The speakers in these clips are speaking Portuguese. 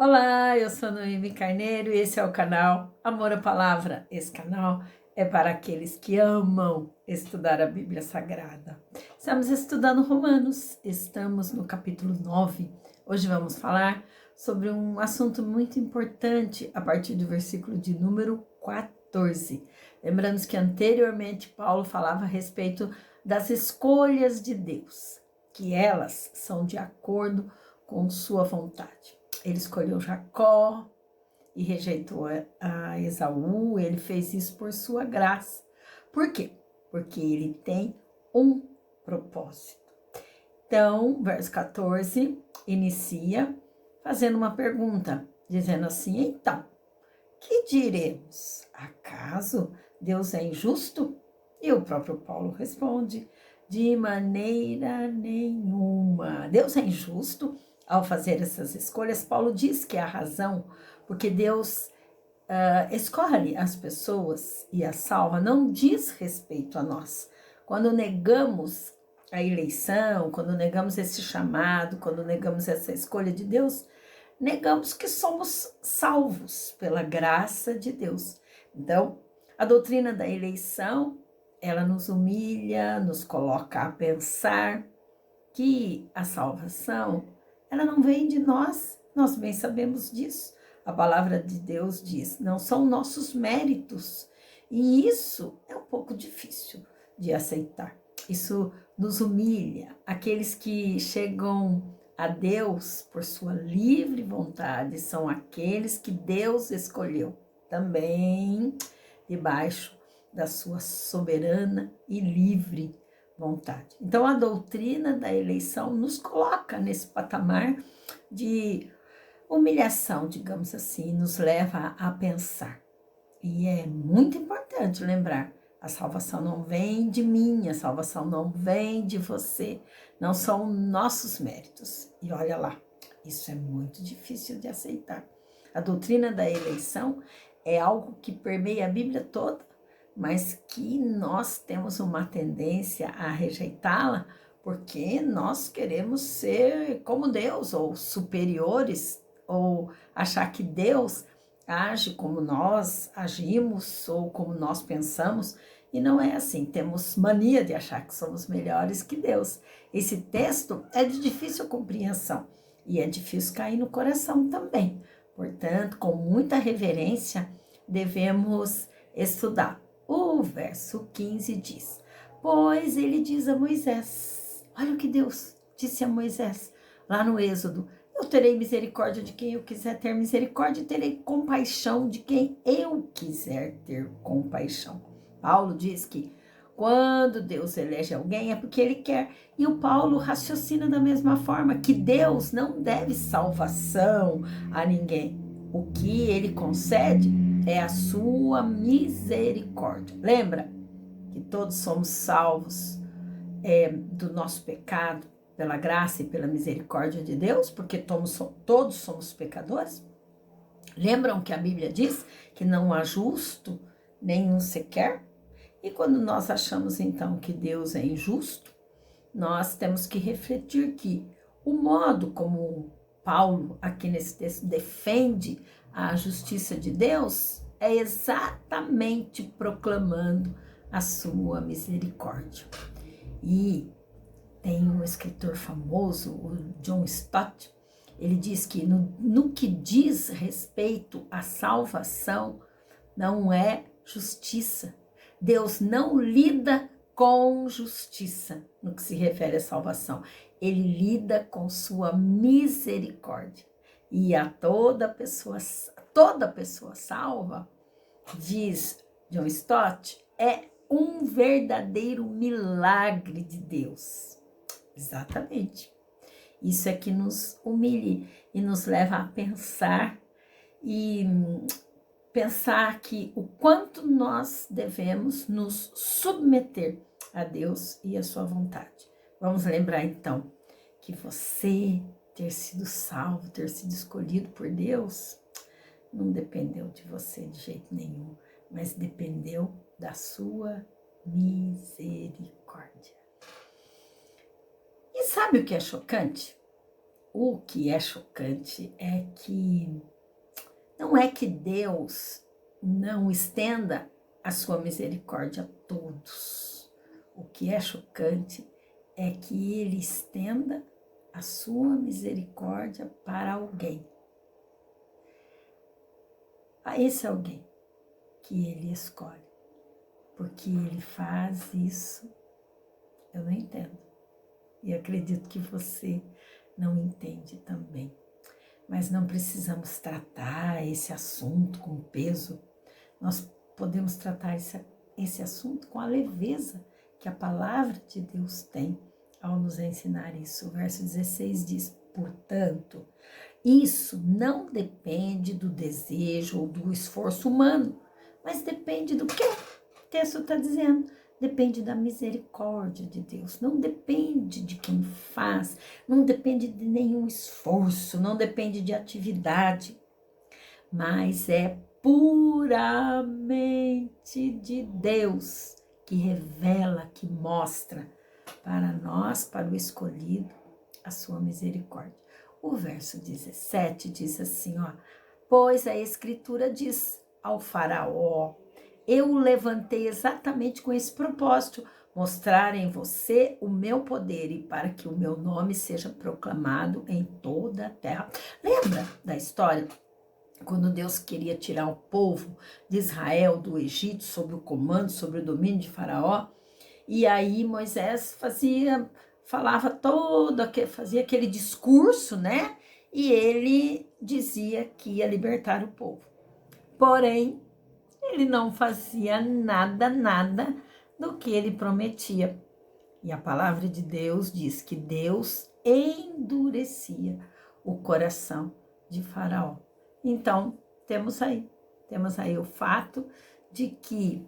Olá, eu sou Noemi Carneiro e esse é o canal Amor à Palavra. Esse canal é para aqueles que amam estudar a Bíblia Sagrada. Estamos estudando Romanos, estamos no capítulo 9. Hoje vamos falar sobre um assunto muito importante a partir do versículo de número 14. Lembramos que anteriormente Paulo falava a respeito das escolhas de Deus, que elas são de acordo com sua vontade. Ele escolheu Jacó e rejeitou a Esaú. Ele fez isso por sua graça. Por quê? Porque ele tem um propósito. Então, verso 14 inicia fazendo uma pergunta, dizendo assim: então, que diremos? Acaso Deus é injusto? E o próprio Paulo responde: de maneira nenhuma. Deus é injusto ao fazer essas escolhas. Paulo diz que é a razão, porque Deus escolhe as pessoas e as salva, não diz respeito a nós. Quando negamos a eleição, quando negamos esse chamado, quando negamos essa escolha de Deus, negamos que somos salvos pela graça de Deus. Então, a doutrina da eleição, ela nos humilha, nos coloca a pensar que a salvação, ela não vem de nós bem sabemos disso. A palavra de Deus diz, não são nossos méritos. E isso é um pouco difícil de aceitar. Isso nos humilha. Aqueles que chegam a Deus por sua livre vontade são aqueles que Deus escolheu, também debaixo da sua soberana e livre vontade. Então, a doutrina da eleição nos coloca nesse patamar de humilhação, digamos assim, nos leva a pensar. E é muito importante lembrar, a salvação não vem de mim, a salvação não vem de você, não são nossos méritos. E olha lá, isso é muito difícil de aceitar. A doutrina da eleição é algo que permeia a Bíblia toda, mas que nós temos uma tendência a rejeitá-la porque nós queremos ser como Deus, ou superiores, ou achar que Deus age como nós agimos ou como nós pensamos, e não é assim. Temos mania de achar que somos melhores que Deus. Esse texto é de difícil compreensão e é difícil cair no coração também. Portanto, com muita reverência, devemos estudar. O verso 15 diz: pois ele diz a Moisés, olha o que Deus disse a Moisés lá no Êxodo: eu terei misericórdia de quem eu quiser ter misericórdia e terei compaixão de quem eu quiser ter compaixão. Paulo diz que quando Deus elege alguém é porque ele quer. E o Paulo raciocina da mesma forma, que Deus não deve salvação a ninguém. O que ele concede é a sua misericórdia. Lembra que todos somos salvos do nosso pecado, pela graça e pela misericórdia de Deus, porque todos somos pecadores. Lembram que a Bíblia diz que não há justo nenhum sequer? E quando nós achamos então que Deus é injusto, nós temos que refletir que o modo como Paulo, aqui nesse texto, defende a justiça de Deus é exatamente proclamando a sua misericórdia. E tem um escritor famoso, o John Stott, ele diz que no que diz respeito à salvação, não é justiça. Deus não lida com justiça no que se refere à salvação. Ele lida com sua misericórdia. E a toda pessoa salva, diz John Stott, é um verdadeiro milagre de Deus. Exatamente. Isso é que nos humilha e nos leva a pensar e pensar que o quanto nós devemos nos submeter a Deus e a sua vontade. Vamos lembrar então que você ter sido salvo, ter sido escolhido por Deus, não dependeu de você de jeito nenhum, mas dependeu da sua misericórdia. E sabe o que é chocante? O que é chocante é que não é que Deus não estenda a sua misericórdia a todos. O que é chocante é que ele estenda a sua misericórdia para alguém. A esse alguém que ele escolhe. Porque ele faz isso, eu não entendo. E acredito que você não entende também. Mas não precisamos tratar esse assunto com peso. Nós podemos tratar esse assunto com a leveza que a palavra de Deus tem ao nos ensinar isso. O verso 16 diz, portanto, isso não depende do desejo ou do esforço humano, mas depende do que o texto está dizendo. Depende da misericórdia de Deus, não depende de quem faz, não depende de nenhum esforço, não depende de atividade, mas é puramente de Deus que revela, que mostra para nós, para o escolhido, a sua misericórdia. O verso 17 diz assim, ó, pois a escritura diz ao faraó, eu o levantei exatamente com esse propósito, mostrar em você o meu poder e para que o meu nome seja proclamado em toda a terra. Lembra da história? Quando Deus queria tirar o povo de Israel do Egito sob o comando, sobre o domínio de Faraó, e aí Moisés fazia aquele discurso, né? E ele dizia que ia libertar o povo. Porém, ele não fazia nada do que ele prometia. E a palavra de Deus diz que Deus endurecia o coração de Faraó. Então, temos aí o fato de que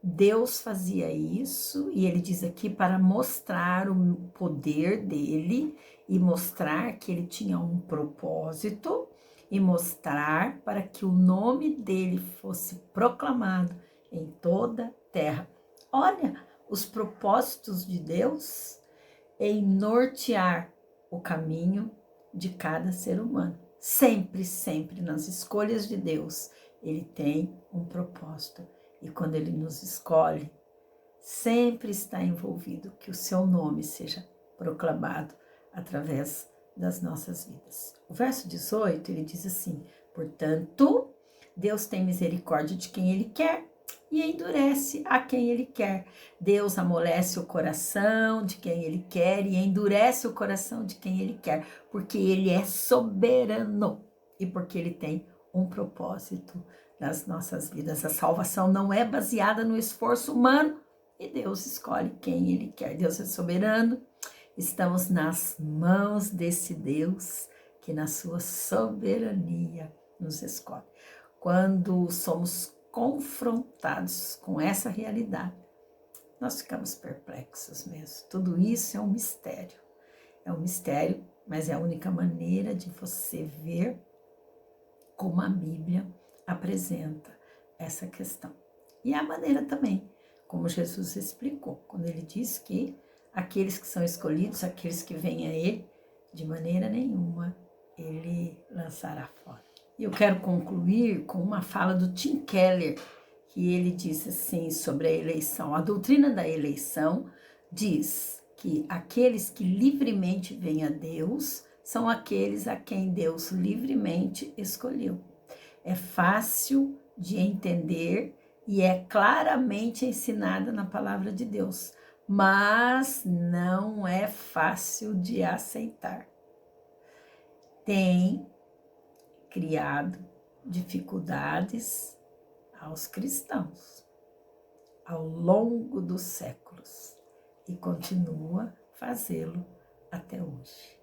Deus fazia isso, e ele diz aqui para mostrar o poder dele e mostrar que ele tinha um propósito e mostrar para que o nome dele fosse proclamado em toda a terra. Olha, os propósitos de Deus em nortear o caminho de cada ser humano. Sempre nas escolhas de Deus, ele tem um propósito. E quando ele nos escolhe, sempre está envolvido que o seu nome seja proclamado através das nossas vidas. O verso 18, ele diz assim, portanto, Deus tem misericórdia de quem ele quer e endurece a quem ele quer. Deus amolece o coração de quem ele quer e endurece o coração de quem ele quer, porque ele é soberano e porque ele tem um propósito nas nossas vidas. A salvação não é baseada no esforço humano e Deus escolhe quem ele quer. Deus é soberano. Estamos nas mãos desse Deus que na sua soberania nos escolhe. Quando somos confrontados com essa realidade, nós ficamos perplexos mesmo. Tudo isso é um mistério. É um mistério, mas é a única maneira de você ver como a Bíblia apresenta essa questão. E a maneira também, como Jesus explicou, quando ele diz que aqueles que são escolhidos, aqueles que vêm a ele, de maneira nenhuma ele lançará fora. E eu quero concluir com uma fala do Tim Keller, que ele diz assim sobre a eleição. A doutrina da eleição diz que aqueles que livremente vêm a Deus são aqueles a quem Deus livremente escolheu. É fácil de entender e é claramente ensinada na palavra de Deus, mas não é fácil de aceitar. Tem criado dificuldades aos cristãos ao longo dos séculos e continua fazê-lo até hoje.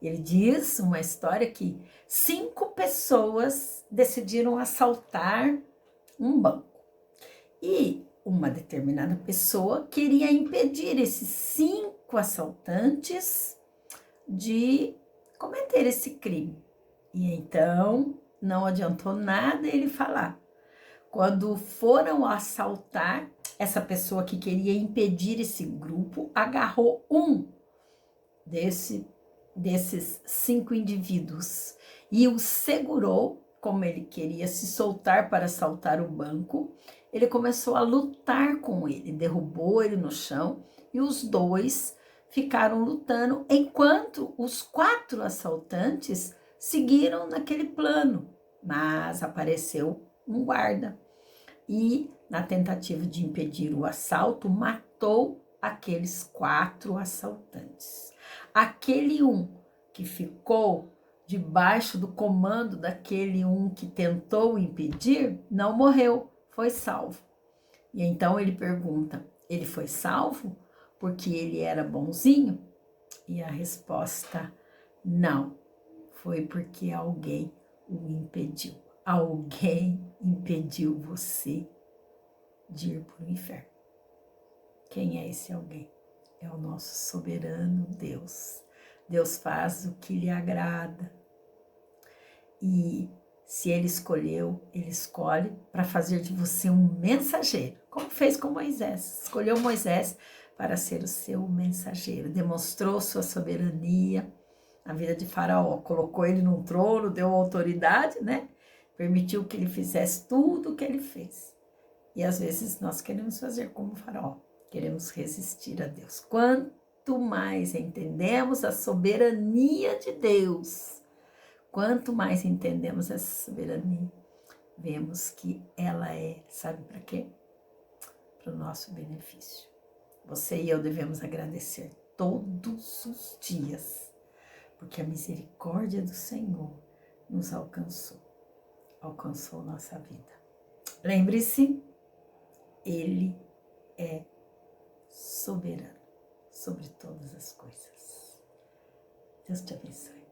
Ele diz uma história que 5 pessoas decidiram assaltar um banco. E uma determinada pessoa queria impedir esses 5 assaltantes de cometer esse crime. E então não adiantou nada ele falar. Quando foram assaltar, essa pessoa que queria impedir esse grupo agarrou um desse desses 5 indivíduos e o segurou, como ele queria se soltar para assaltar o banco. Ele começou a lutar com ele, derrubou ele no chão e os dois ficaram lutando enquanto os 4 assaltantes seguiram naquele plano. Mas apareceu um guarda e, na tentativa de impedir o assalto, matou aqueles 4 assaltantes. Aquele que ficou debaixo do comando daquele que tentou impedir, não morreu, foi salvo. E então ele pergunta: ele foi salvo porque ele era bonzinho? E a resposta: não, foi porque alguém o impediu. Alguém impediu você de ir para o inferno. Quem é esse alguém? É o nosso soberano Deus. Deus faz o que lhe agrada. E se ele escolheu, ele escolhe para fazer de você um mensageiro, como fez com Moisés. Escolheu Moisés para ser o seu mensageiro, demonstrou sua soberania na vida de Faraó, colocou ele num trono, deu autoridade, né? Permitiu que ele fizesse tudo o que ele fez. E às vezes nós queremos fazer como Faraó, queremos resistir a Deus. Quanto mais entendemos a soberania de Deus, quanto mais entendemos essa soberania, vemos que ela é, sabe para quê? Para o nosso benefício. Você e eu devemos agradecer todos os dias, porque a misericórdia do Senhor nos alcançou nossa vida. Lembre-se, Ele é soberano sobre todas as coisas. Deus te abençoe.